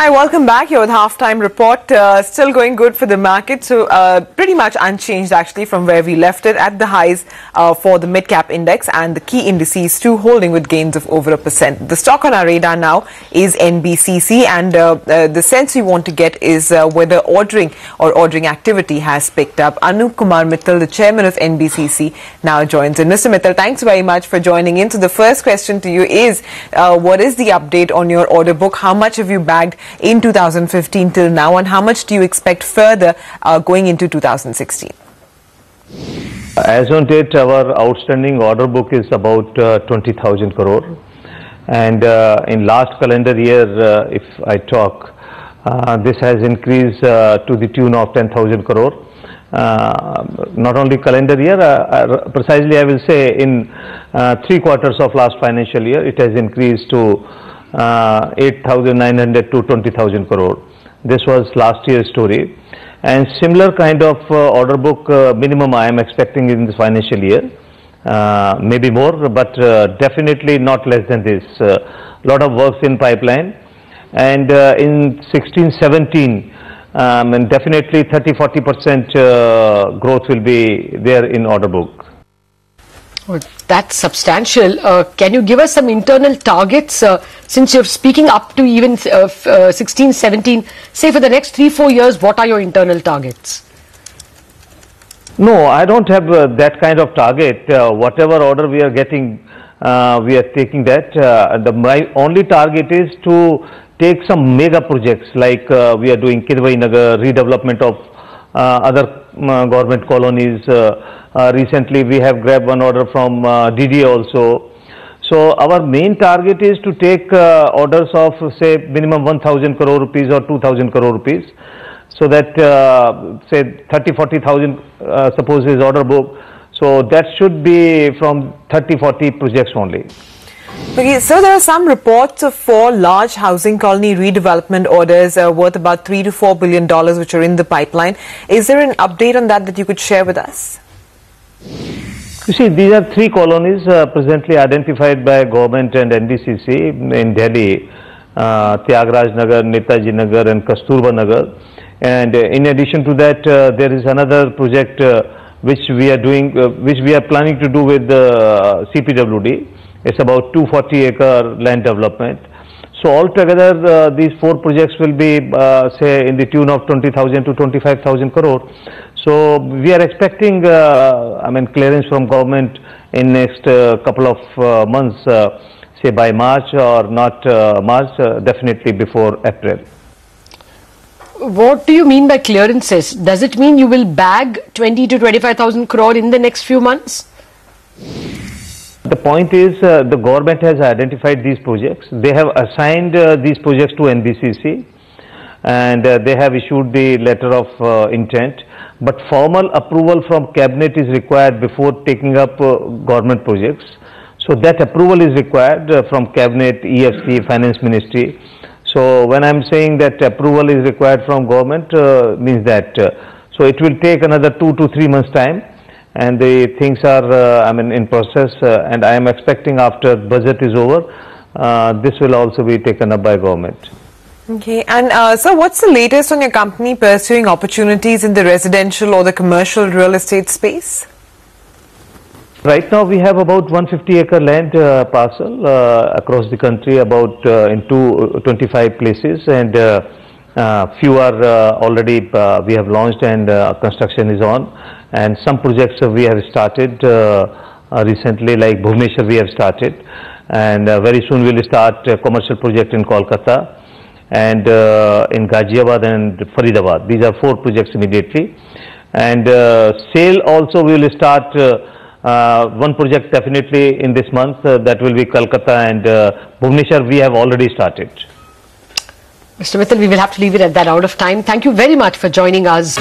Hi, welcome back. You're with Halftime Report. Still going good for the market. So pretty much unchanged actually from where we left it at the highs for the mid-cap index and the key indices too holding with gains of over 1%. The stock on our radar now is NBCC, and the sense we want to get is whether ordering activity has picked up. Anup Kumar Mittal, the chairman of NBCC, now joins in. Mr. Mittal, thanks very much for joining in. So the first question to you is, what is the update on your order book? How much have you bagged in 2015 till now, and how much do you expect further going into 2016? As on date, our outstanding order book is about 20,000 crore, and in last calendar year, if I talk, this has increased to the tune of 10,000 crore. Not only calendar year, precisely I will say in 3 quarters of last financial year, it has increased to 8,900 to 20,000 crore. This was last year's story, and similar kind of order book minimum I am expecting in this financial year, maybe more, but definitely not less than this. Lot of works in pipeline, and in 16-17 and definitely 30-40% growth will be there in order book. Well, that's substantial. Can you give us some internal targets, since you're speaking up to even 16-17, say for the next 3-4 years, what are your internal targets? No, I don't have that kind of target. Whatever order we are getting, we are taking that. My only target is to take some mega projects like we are doing Kidwai Nagar, redevelopment of other government colonies. Recently we have grabbed one order from DDA also. So our main target is to take orders of say minimum 1,000 crore rupees or 2,000 crore rupees, so that say 30-40,000 suppose is order book, so that should be from 30-40 projects only. Okay, so there are some reports of 4 large housing colony redevelopment orders worth about $3 to $4 billion which are in the pipeline. Is there an update on that you could share with us? You see, these are 3 colonies presently identified by government and NBCC in Delhi: Tyagaraja Nagar, Netaji Nagar and Kasturba Nagar. And in addition to that, there is another project which we are doing, which we are planning to do with CPWD. It's about 240-acre land development. So altogether, these 4 projects will be say in the tune of 20,000 to 25,000 crore. So we are expecting, clearance from government in next couple of months, say by March or not March, definitely before April. What do you mean by clearances? Does it mean you will bag 20 to 25,000 crore in the next few months? The point is, the government has identified these projects. They have assigned these projects to NBCC, and they have issued the letter of intent. But formal approval from cabinet is required before taking up government projects. So that approval is required from cabinet, EFC, finance ministry. So when I'm saying that approval is required from government, means that so it will take another 2 to 3 months time. And the things are in process, and I am expecting after budget is over, this will also be taken up by government. Okay, and so what's the latest on your company pursuing opportunities in the residential or the commercial real estate space? Right now we have about 150-acre land parcel across the country, about in 25 places, and few are already we have launched and construction is on. And some projects we have started recently, like Bhubaneswar we have started, and very soon we will start a commercial project in Kolkata and in Ghaziabad and Faridabad. These are 4 projects immediately, and sale also we will start one project definitely in this month, that will be Kolkata, and Bhubaneswar we have already started. Mr. Mittal, we will have to leave it at that, out of time. Thank you very much for joining us.